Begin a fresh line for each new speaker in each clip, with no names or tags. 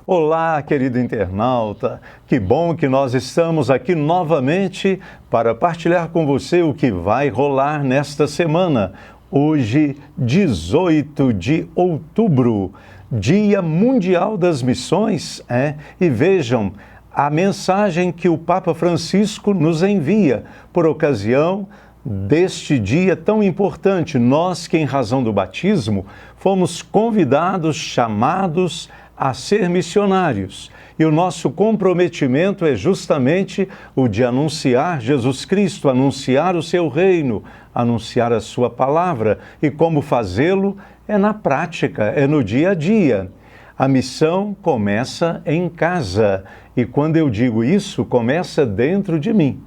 Olá, querido internauta, que bom que nós estamos aqui novamente para partilhar com você o que vai rolar nesta semana. Hoje, 18 de outubro, Dia Mundial das Missões, e vejam a mensagem que o Papa Francisco nos envia por ocasião deste dia tão importante. Nós que, em razão do batismo, fomos convidados, chamados a ser missionários. E o nosso comprometimento é justamente o de anunciar Jesus Cristo, anunciar o seu reino, anunciar a sua palavra. E como fazê-lo? É na prática, é no dia a dia. A missão começa em casa. E quando eu digo isso, começa dentro de mim.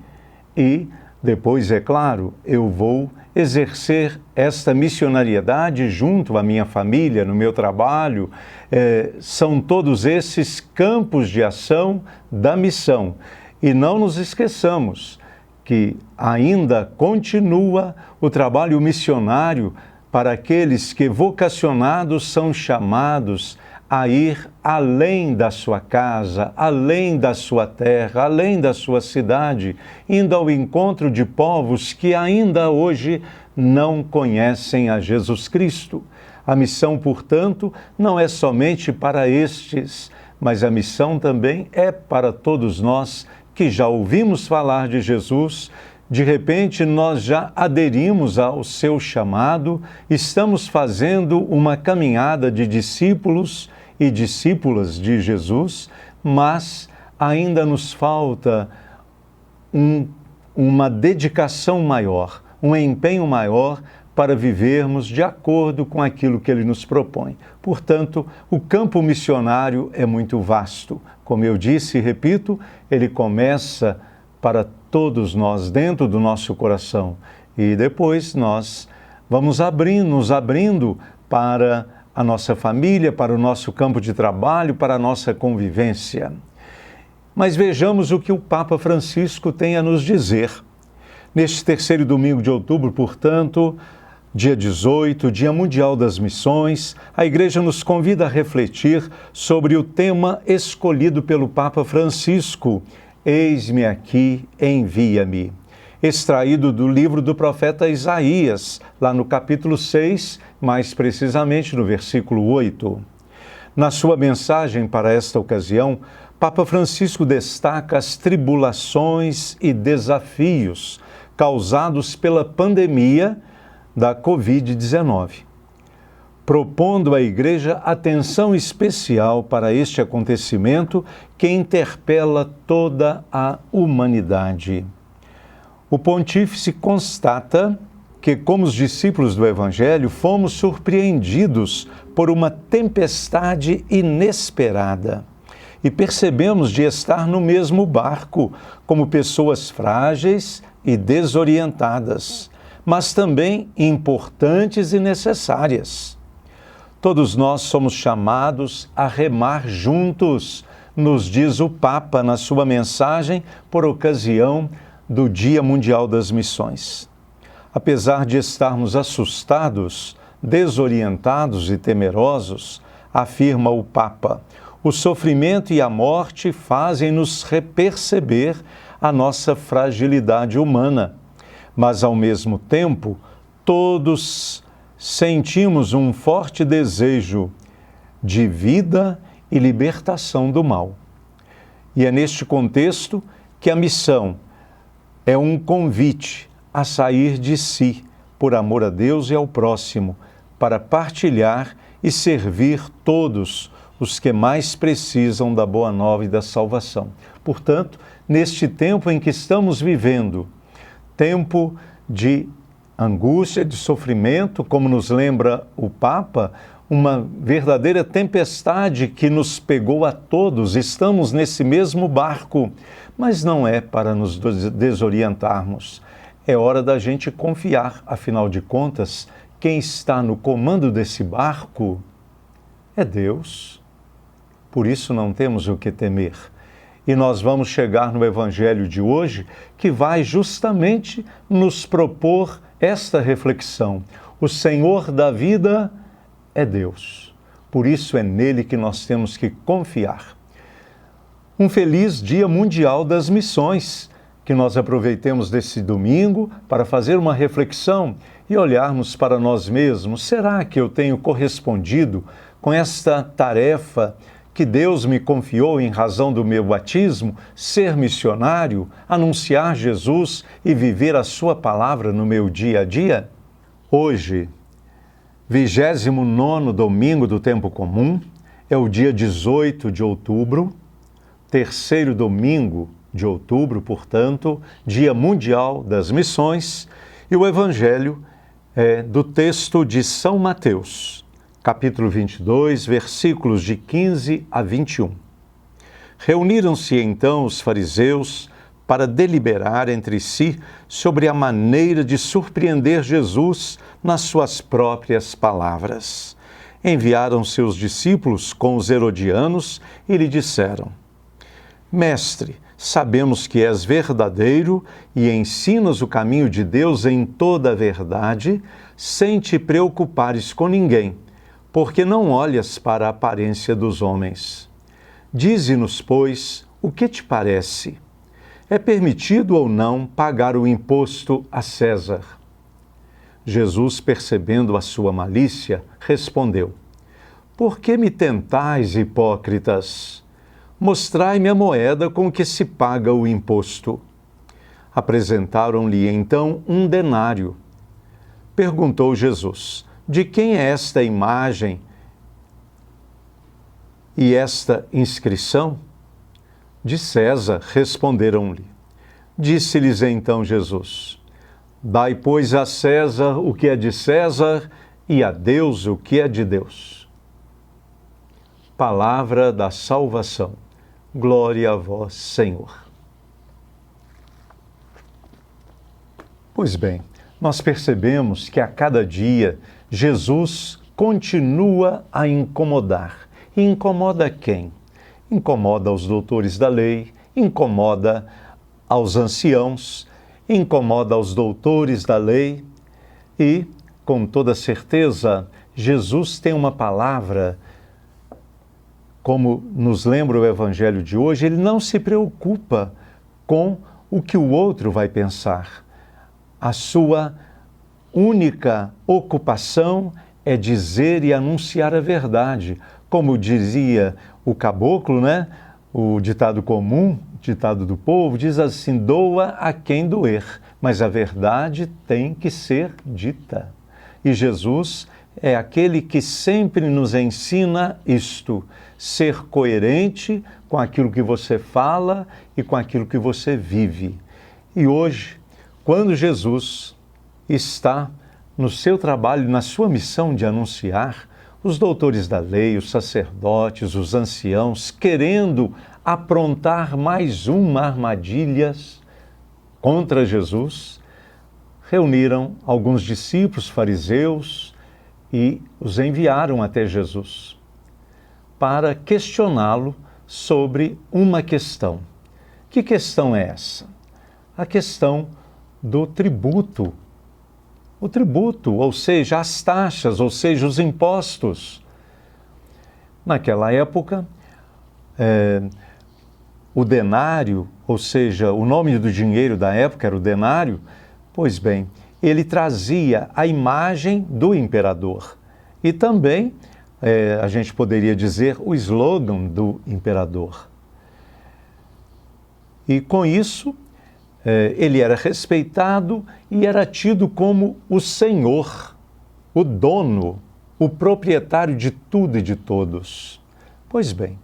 E depois, é claro, eu vou exercer esta missionariedade junto à minha família, no meu trabalho. São todos esses campos de ação da missão. E não nos esqueçamos que ainda continua o trabalho missionário para aqueles que, vocacionados, são chamados a ir além da sua casa, além da sua terra, além da sua cidade, indo ao encontro de povos que ainda hoje não conhecem a Jesus Cristo. A missão, portanto, não é somente para estes, mas a missão também é para todos nós que já ouvimos falar de Jesus. De repente, nós já aderimos ao seu chamado, estamos fazendo uma caminhada de discípulos e discípulas de Jesus, mas ainda nos falta uma dedicação maior, um empenho maior para vivermos de acordo com aquilo que ele nos propõe. Portanto, o campo missionário é muito vasto. Como eu disse e repito, ele começa para todos nós, dentro do nosso coração. E depois nós vamos nos abrindo para a nossa família, para o nosso campo de trabalho, para a nossa convivência. Mas vejamos o que o Papa Francisco tem a nos dizer. Neste terceiro domingo de outubro, portanto, dia 18, Dia Mundial das Missões, a Igreja nos convida a refletir sobre o tema escolhido pelo Papa Francisco: Eis-me aqui, envia-me. Extraído do livro do profeta Isaías, lá no capítulo 6, mais precisamente no versículo 8. Na sua mensagem para esta ocasião, Papa Francisco destaca as tribulações e desafios causados pela pandemia da Covid-19, propondo à Igreja atenção especial para este acontecimento que interpela toda a humanidade. O pontífice constata que, como os discípulos do Evangelho, fomos surpreendidos por uma tempestade inesperada e percebemos de estar no mesmo barco, como pessoas frágeis e desorientadas, mas também importantes e necessárias. Todos nós somos chamados a remar juntos, nos diz o Papa na sua mensagem por ocasião do Dia Mundial das Missões. Apesar de estarmos assustados, desorientados e temerosos, afirma o Papa, o sofrimento e a morte fazem-nos reperceber a nossa fragilidade humana, mas ao mesmo tempo, todos sentimos um forte desejo de vida e libertação do mal. E é neste contexto que a missão é um convite a sair de si, por amor a Deus e ao próximo, para partilhar e servir todos os que mais precisam da boa nova e da salvação. Portanto, neste tempo em que estamos vivendo, tempo de angústia, de sofrimento, como nos lembra o Papa, uma verdadeira tempestade que nos pegou a todos, estamos nesse mesmo barco, mas não é para nos desorientarmos. É hora da gente confiar, afinal de contas, quem está no comando desse barco é Deus. Por isso não temos o que temer. E nós vamos chegar no Evangelho de hoje, que vai justamente nos propor esta reflexão. O Senhor da vida é Deus. Por isso é nele que nós temos que confiar. Um feliz Dia Mundial das Missões, que nós aproveitemos desse domingo para fazer uma reflexão e olharmos para nós mesmos. Será que eu tenho correspondido com esta tarefa que Deus me confiou em razão do meu batismo, ser missionário, anunciar Jesus e viver a sua palavra no meu dia a dia? Hoje, 29º domingo do tempo comum, é o dia 18 de outubro, terceiro domingo de outubro, portanto, Dia Mundial das Missões, e o Evangelho é do texto de São Mateus, capítulo 22, versículos de 15 a 21. Reuniram-se então os fariseus para deliberar entre si sobre a maneira de surpreender Jesus nas suas próprias palavras. Enviaram seus discípulos com os herodianos e lhe disseram: Mestre, sabemos que és verdadeiro e ensinas o caminho de Deus em toda a verdade, sem te preocupares com ninguém, porque não olhas para a aparência dos homens. Dize-nos, pois, o que te parece? É permitido ou não pagar o imposto a César? Jesus, percebendo a sua malícia, respondeu: Por que me tentais, hipócritas? Mostrai-me a moeda com que se paga o imposto. Apresentaram-lhe então um denário. Perguntou Jesus: De quem é esta imagem e esta inscrição? De César, responderam-lhe. Disse-lhes então Jesus: Dai, pois, a César o que é de César e a Deus o que é de Deus. Palavra da salvação. Glória a vós, Senhor. Pois bem, nós percebemos que a cada dia Jesus continua a incomodar. E incomoda quem? Incomoda os doutores da lei, incomoda aos anciãos, incomoda aos doutores da lei e, com toda certeza, Jesus tem uma palavra. Como nos lembra o Evangelho de hoje, ele não se preocupa com o que o outro vai pensar. A sua única ocupação é dizer e anunciar a verdade. Como dizia o caboclo, né? O ditado comum, ditado do povo, diz assim: doa a quem doer, mas a verdade tem que ser dita. E Jesus é aquele que sempre nos ensina isto, ser coerente com aquilo que você fala e com aquilo que você vive. E hoje, quando Jesus está no seu trabalho, na sua missão de anunciar, os doutores da lei, os sacerdotes, os anciãos, querendo aprontar mais uma armadilha contra Jesus, reuniram alguns discípulos fariseus e os enviaram até Jesus para questioná-lo sobre uma questão. Que questão é essa? A questão do tributo. O tributo, ou seja, as taxas, ou seja, os impostos. Naquela época, o denário, ou seja, o nome do dinheiro da época era o denário, pois bem, ele trazia a imagem do imperador e também, a gente poderia dizer, o slogan do imperador. E com isso, ele era respeitado e era tido como o senhor, o dono, o proprietário de tudo e de todos. Pois bem,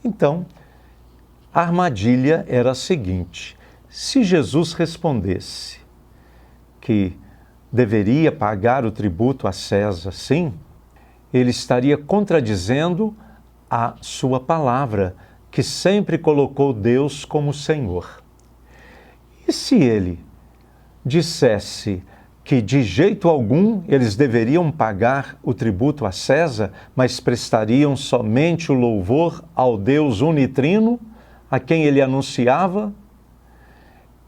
então, a armadilha era a seguinte: se Jesus respondesse que deveria pagar o tributo a César, sim, ele estaria contradizendo a sua palavra, que sempre colocou Deus como Senhor. E se ele dissesse que de jeito algum eles deveriam pagar o tributo a César, mas prestariam somente o louvor ao Deus unitrino, a quem ele anunciava,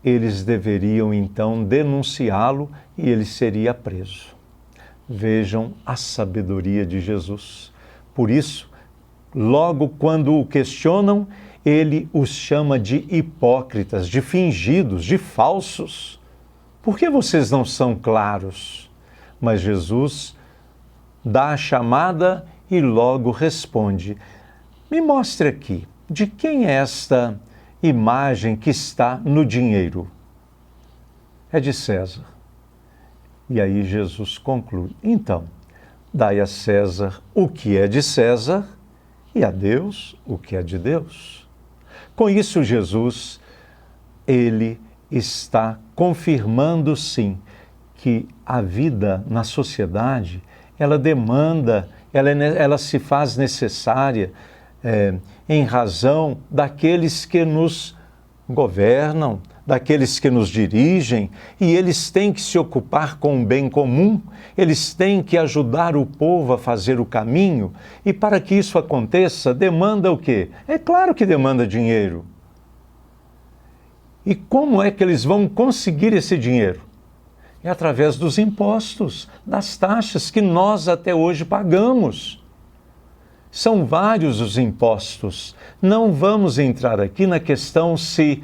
eles deveriam então denunciá-lo e ele seria preso. Vejam a sabedoria de Jesus. Por isso, logo quando o questionam, ele os chama de hipócritas, de fingidos, de falsos. Por que vocês não são claros? Mas Jesus dá a chamada e logo responde: me mostre aqui, de quem é esta imagem que está no dinheiro? É de César. E aí Jesus conclui: então, dai a César o que é de César e a Deus o que é de Deus. Com isso, Jesus, ele está confirmando, sim, que a vida na sociedade, ela demanda, ela se faz necessária em razão daqueles que nos governam, daqueles que nos dirigem, e eles têm que se ocupar com o bem comum, eles têm que ajudar o povo a fazer o caminho, e para que isso aconteça, demanda o quê? É claro que demanda dinheiro. E como é que eles vão conseguir esse dinheiro? É através dos impostos, das taxas que nós até hoje pagamos. São vários os impostos. Não vamos entrar aqui na questão se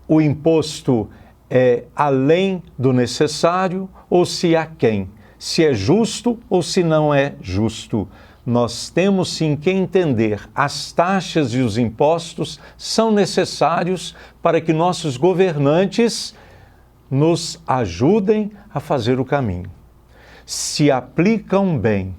o imposto é além do necessário ou se aquém, se é justo ou se não é justo. Nós temos sim que entender as taxas e os impostos são necessários para que nossos governantes nos ajudem a fazer o caminho. Se aplicam bem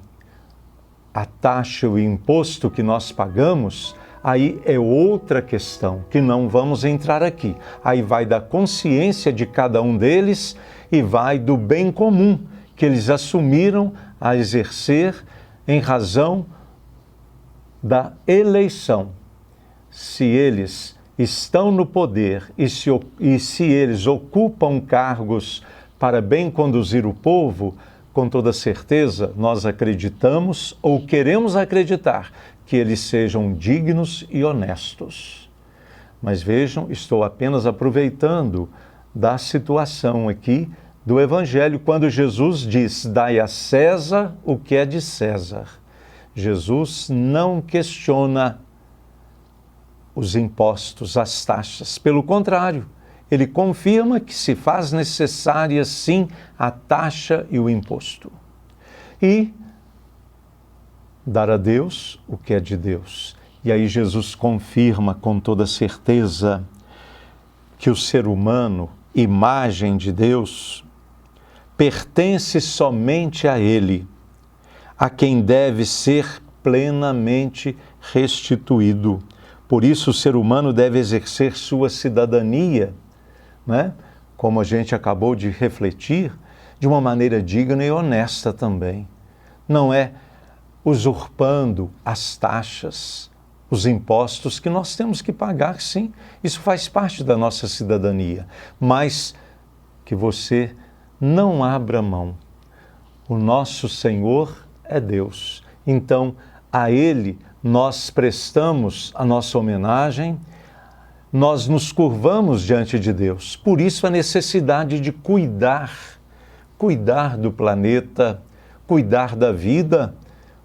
a taxa e o imposto que nós pagamos, aí é outra questão, que não vamos entrar aqui. Aí vai da consciência de cada um deles e vai do bem comum que eles assumiram a exercer em razão da eleição. Se eles estão no poder e se eles ocupam cargos para bem conduzir o povo, com toda certeza nós acreditamos ou queremos acreditar que eles sejam dignos e honestos. Mas vejam, estou apenas aproveitando da situação aqui do Evangelho, quando Jesus diz: dai a César o que é de César. Jesus não questiona os impostos, as taxas. Pelo contrário, ele confirma que se faz necessária, sim, a taxa e o imposto. E dar a Deus o que é de Deus. E aí Jesus confirma com toda certeza que o ser humano, imagem de Deus, pertence somente a Ele, a quem deve ser plenamente restituído. Por isso o ser humano deve exercer sua cidadania, né? Como a gente acabou de refletir, de uma maneira digna e honesta também. Não é usurpando as taxas, os impostos que nós temos que pagar, sim. Isso faz parte da nossa cidadania. Mas que você não abra mão. O nosso Senhor é Deus. Então, a Ele nós prestamos a nossa homenagem, nós nos curvamos diante de Deus. Por isso a necessidade de cuidar do planeta, cuidar da vida,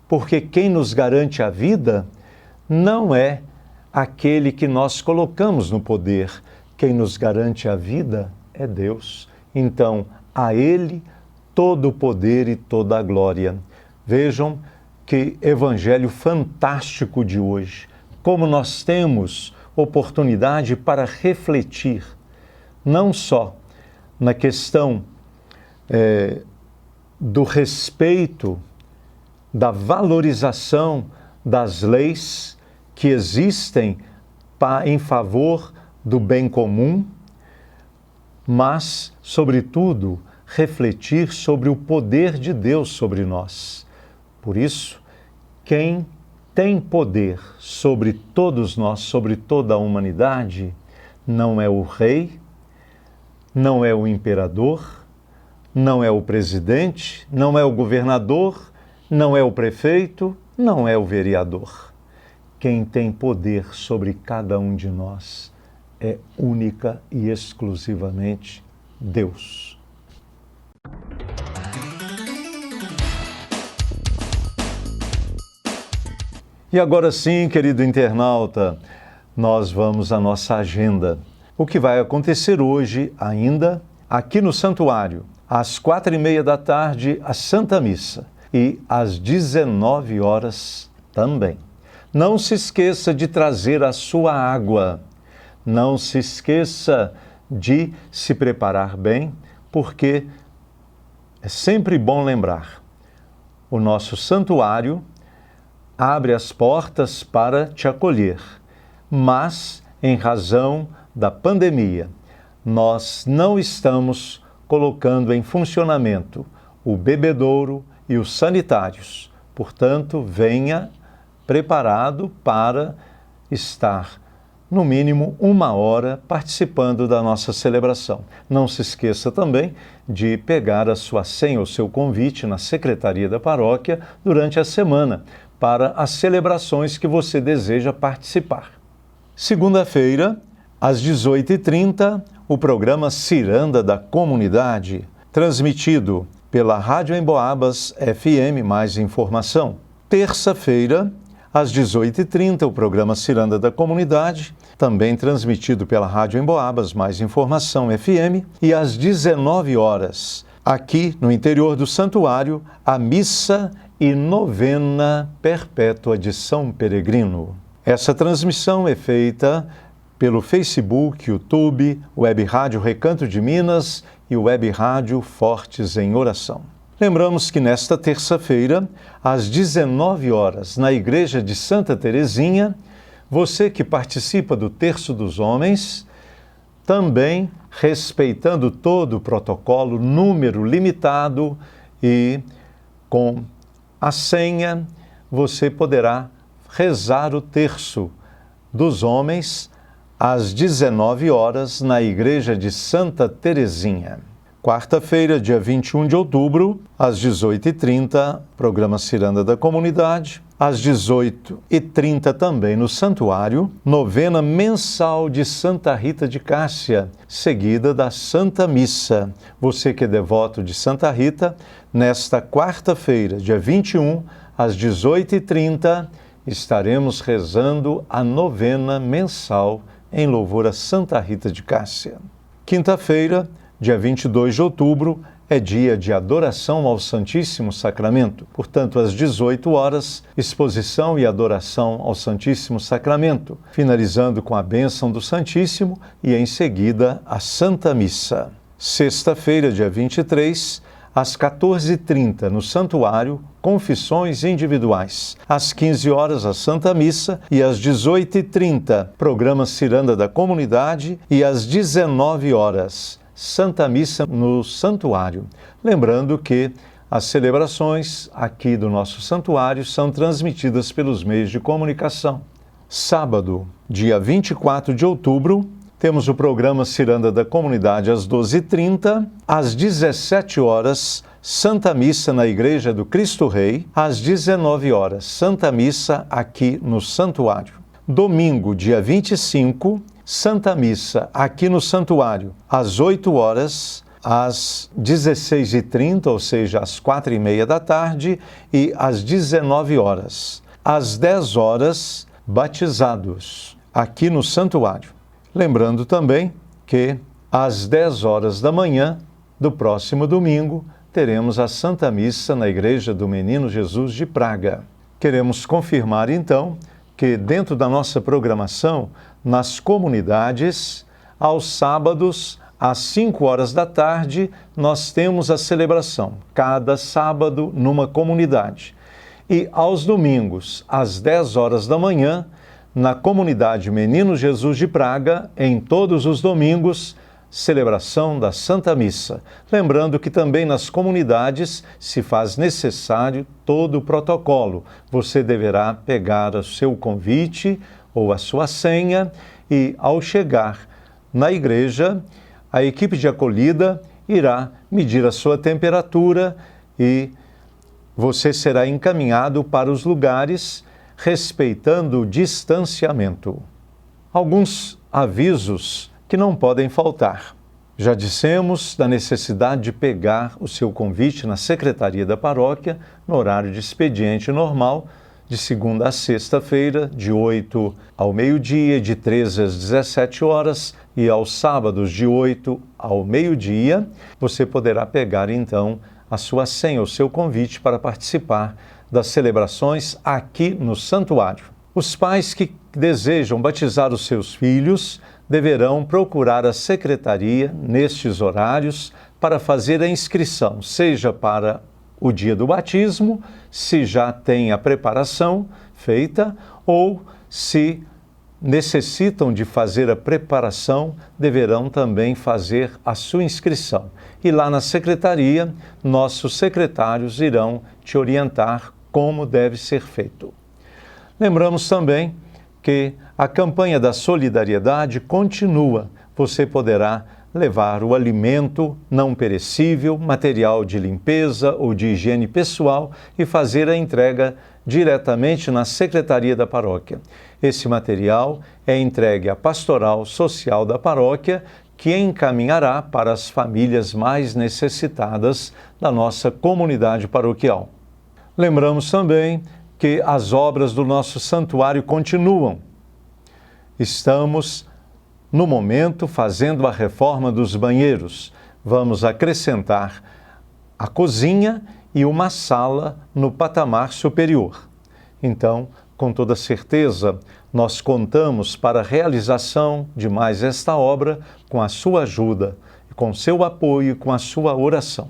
porque quem nos garante a vida não é aquele que nós colocamos no poder. Quem nos garante a vida é Deus. Então, a Ele todo o poder e toda a glória. Vejam que evangelho fantástico de hoje. Como nós temos oportunidade para refletir, não só na questão do respeito, da valorização das leis que existem em favor do bem comum, mas, sobretudo, refletir sobre o poder de Deus sobre nós. Por isso, quem tem poder sobre todos nós, sobre toda a humanidade, não é o rei, não é o imperador, não é o presidente, não é o governador, não é o prefeito, não é o vereador. Quem tem poder sobre cada um de nós é única e exclusivamente Deus. E agora sim, querido internauta, nós vamos à nossa agenda. O que vai acontecer hoje ainda, aqui no santuário, às 4h30 da tarde, a Santa Missa, e às 19 horas também. Não se esqueça de trazer a sua água. Não se esqueça de se preparar bem, porque é sempre bom lembrar, o nosso santuário abre as portas para te acolher, mas, em razão da pandemia, nós não estamos colocando em funcionamento o bebedouro e os sanitários. Portanto, venha preparado para estar, no mínimo, 1 hora participando da nossa celebração. Não se esqueça também de pegar a sua senha ou seu convite na Secretaria da Paróquia durante a semana, para as celebrações que você deseja participar. Segunda-feira, às 18h30, o programa Ciranda da Comunidade, transmitido pela Rádio Emboabas FM Mais Informação. Terça-feira, às 18h30, o programa Ciranda da Comunidade, também transmitido pela Rádio Emboabas Mais Informação FM. E às 19 horas, aqui no interior do santuário, a missa e novena perpétua de São Peregrino. Essa transmissão é feita pelo Facebook, YouTube, Web Rádio Recanto de Minas e Web Rádio Fortes em Oração. Lembramos que nesta terça-feira, às 19 horas, na Igreja de Santa Teresinha, você que participa do Terço dos Homens, também respeitando todo o protocolo, número limitado e com a senha, você poderá rezar o terço dos homens às 19 horas na Igreja de Santa Teresinha. Quarta-feira, dia 21 de outubro, às 18h30, programa Ciranda da Comunidade. Às 18h30 também no Santuário, novena mensal de Santa Rita de Cássia, seguida da Santa Missa. Você que é devoto de Santa Rita, nesta quarta-feira, dia 21, às 18h30, estaremos rezando a novena mensal em louvor a Santa Rita de Cássia. Quinta-feira, dia 22 de outubro, é dia de adoração ao Santíssimo Sacramento. Portanto, às 18 horas, exposição e adoração ao Santíssimo Sacramento, finalizando com a bênção do Santíssimo e, em seguida, a Santa Missa. Sexta-feira, dia 23, às 14h30, no Santuário, confissões individuais. Às 15 horas, a Santa Missa e às 18h30, programa Ciranda da Comunidade e às 19 horas, Santa Missa no Santuário. Lembrando que as celebrações aqui do nosso santuário são transmitidas pelos meios de comunicação. Sábado, dia 24 de outubro, temos o programa Ciranda da Comunidade às 12h30, às 17 horas, Santa Missa na Igreja do Cristo Rei, às 19 horas, Santa Missa aqui no Santuário. Domingo, dia 25, Santa Missa aqui no Santuário, às 8 horas, às 16h30, ou seja, às 4h30 da tarde, e às 19 horas. Às 10 horas, batizados aqui no Santuário. Lembrando também que às 10 horas da manhã do próximo domingo, teremos a Santa Missa na Igreja do Menino Jesus de Praga. Queremos confirmar, então, que dentro da nossa programação, nas comunidades, aos sábados, às 5 horas da tarde, nós temos a celebração, cada sábado numa comunidade. E aos domingos, às 10 horas da manhã, na comunidade Menino Jesus de Praga, em todos os domingos, celebração da Santa Missa. Lembrando que também nas comunidades se faz necessário todo o protocolo. Você deverá pegar o seu convite ou a sua senha e, ao chegar na igreja, a equipe de acolhida irá medir a sua temperatura e você será encaminhado para os lugares respeitando o distanciamento. Alguns avisos que não podem faltar. Já dissemos da necessidade de pegar o seu convite na Secretaria da Paróquia no horário de expediente normal, de segunda a sexta-feira, de 8 ao meio-dia, de 13 às 17 horas, e aos sábados, de 8 ao meio-dia. Você poderá pegar, então, a sua senha, o seu convite para participar das celebrações aqui no santuário. Os pais que desejam batizar os seus filhos deverão procurar a secretaria nestes horários para fazer a inscrição, seja para o dia do batismo, se já tem a preparação feita, ou se necessitam de fazer a preparação, deverão também fazer a sua inscrição. E lá na secretaria, nossos secretários irão te orientar como deve ser feito. Lembramos também que a campanha da solidariedade continua. Você poderá levar o alimento não perecível, material de limpeza ou de higiene pessoal e fazer a entrega diretamente na secretaria da paróquia. Esse material é entregue à pastoral social da paróquia, que encaminhará para as famílias mais necessitadas da nossa comunidade paroquial. Lembramos também que as obras do nosso santuário continuam. Estamos, no momento, fazendo a reforma dos banheiros. Vamos acrescentar a cozinha e uma sala no patamar superior. Então, com toda certeza, nós contamos para a realização de mais esta obra com a sua ajuda, com seu apoio e com a sua oração.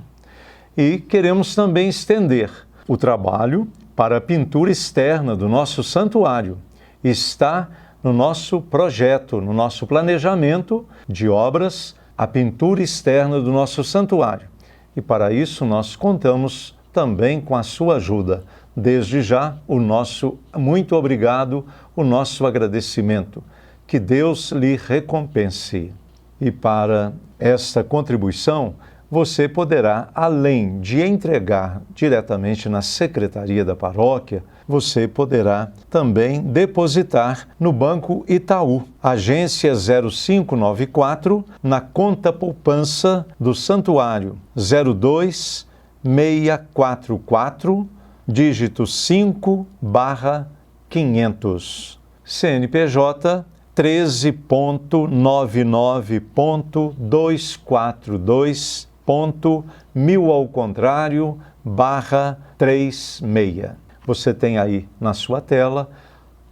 E queremos também estender o trabalho para a pintura externa do nosso santuário. Está no nosso projeto, no nosso planejamento de obras, a pintura externa do nosso santuário. E para isso nós contamos também com a sua ajuda. Desde já, o nosso muito obrigado, o nosso agradecimento. Que Deus lhe recompense. E para esta contribuição, você poderá, além de entregar diretamente na secretaria da paróquia, você poderá também depositar no Banco Itaú, agência 0594, na conta poupança do santuário 02644, dígito 5/500. CNPJ 13.99.242.1000 ao contrário, /36. Você tem aí na sua tela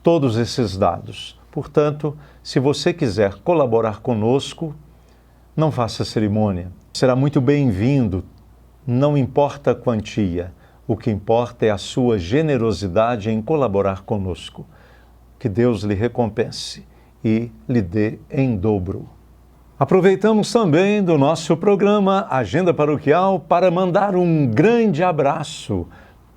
todos esses dados. Portanto, se você quiser colaborar conosco, não faça cerimônia. Será muito bem-vindo, não importa a quantia. O que importa é a sua generosidade em colaborar conosco. Que Deus lhe recompense e lhe dê em dobro. Aproveitamos também do nosso programa Agenda Paroquial para mandar um grande abraço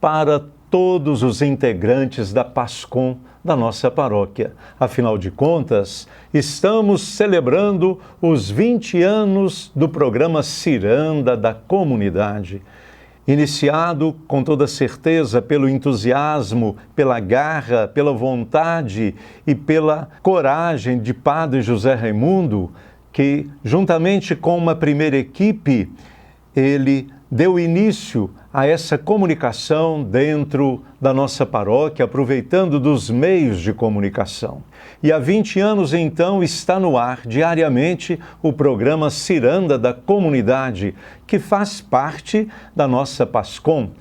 para todos os integrantes da PASCOM da nossa paróquia. Afinal de contas, estamos celebrando os 20 anos do programa Ciranda da Comunidade. Iniciado com toda certeza pelo entusiasmo, pela garra, pela vontade e pela coragem de Padre José Raimundo, que, juntamente com uma primeira equipe, ele deu início a essa comunicação dentro da nossa paróquia, aproveitando dos meios de comunicação. E há 20 anos, então, está no ar diariamente o programa Ciranda da Comunidade, que faz parte da nossa PASCOM.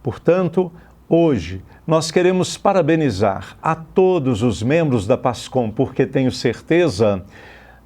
Portanto, hoje, nós queremos parabenizar a todos os membros da PASCOM, porque tenho certeza,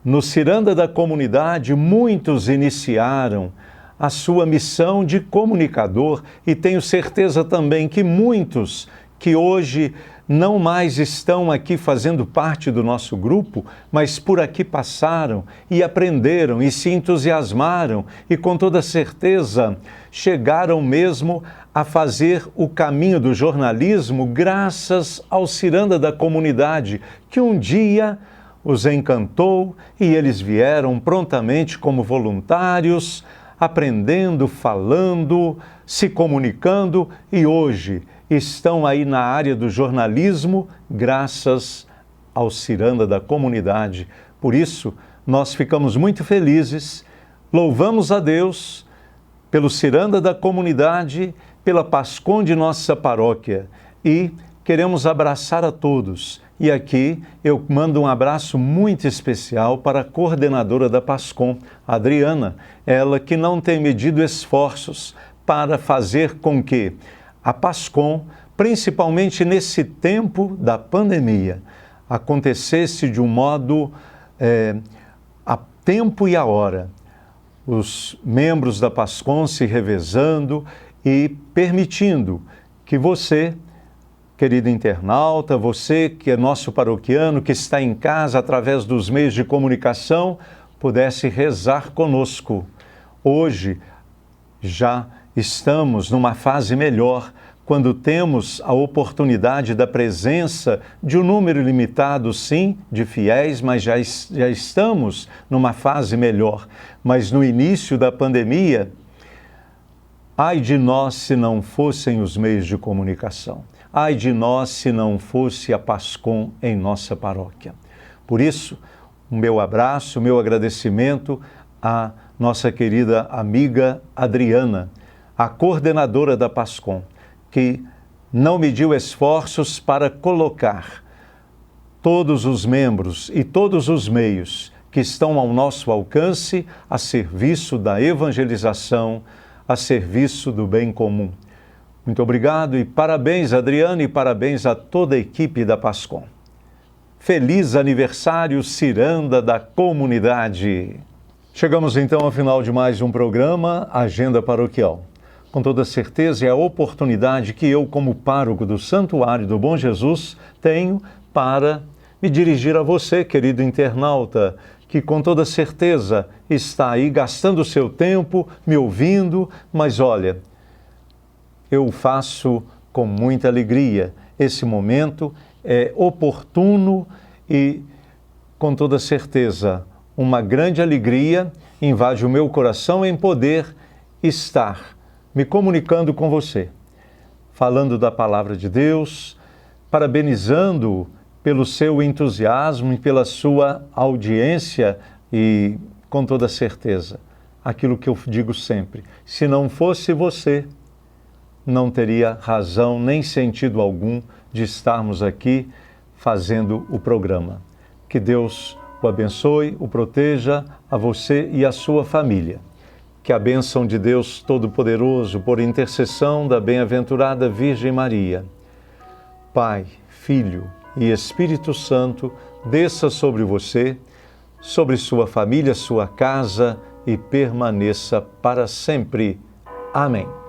no Ciranda da Comunidade, muitos iniciaram a sua missão de comunicador e tenho certeza também que muitos que hoje não mais estão aqui fazendo parte do nosso grupo, mas por aqui passaram e aprenderam e se entusiasmaram e com toda certeza chegaram mesmo a fazer o caminho do jornalismo graças ao Ciranda da Comunidade, que um dia os encantou e eles vieram prontamente como voluntários, aprendendo, falando, se comunicando e hoje estão aí na área do jornalismo graças ao Ciranda da Comunidade. Por isso, nós ficamos muito felizes, louvamos a Deus pelo Ciranda da Comunidade, pela PASCOM de nossa paróquia e queremos abraçar a todos. E aqui eu mando um abraço muito especial para a coordenadora da PASCOM, Adriana, ela que não tem medido esforços para fazer com que a PASCOM, principalmente nesse tempo da pandemia, acontecesse de um modo a tempo e a hora. Os membros da PASCOM se revezando e permitindo que você, querido internauta, você que é nosso paroquiano, que está em casa através dos meios de comunicação, pudesse rezar conosco. Hoje já estamos numa fase melhor, quando temos a oportunidade da presença de um número limitado, sim, de fiéis, mas já estamos numa fase melhor. Mas no início da pandemia, ai de nós se não fossem os meios de comunicação. Ai de nós se não fosse a PASCOM em nossa paróquia. Por isso, o meu abraço, o meu agradecimento à nossa querida amiga Adriana, a coordenadora da PASCOM, que não mediu esforços para colocar todos os membros e todos os meios que estão ao nosso alcance a serviço da evangelização, a serviço do bem comum. Muito obrigado e parabéns, Adriana, e parabéns a toda a equipe da PASCOM. Feliz aniversário, Ciranda da Comunidade! Chegamos então ao final de mais um programa, Agenda Paroquial. Com toda certeza é a oportunidade que eu, como pároco do Santuário do Bom Jesus, tenho para me dirigir a você, querido internauta, que com toda certeza está aí gastando o seu tempo, me ouvindo, mas olha, eu faço com muita alegria. Esse momento é oportuno e, com toda certeza, uma grande alegria invade o meu coração em poder estar me comunicando com você, falando da palavra de Deus, parabenizando pelo seu entusiasmo e pela sua audiência e, com toda certeza, aquilo que eu digo sempre, se não fosse você, não teria razão nem sentido algum de estarmos aqui fazendo o programa. Que Deus o abençoe, o proteja a você e a sua família. Que a bênção de Deus Todo-Poderoso, por intercessão da bem-aventurada Virgem Maria, Pai, Filho e Espírito Santo, desça sobre você, sobre sua família, sua casa e permaneça para sempre. Amém.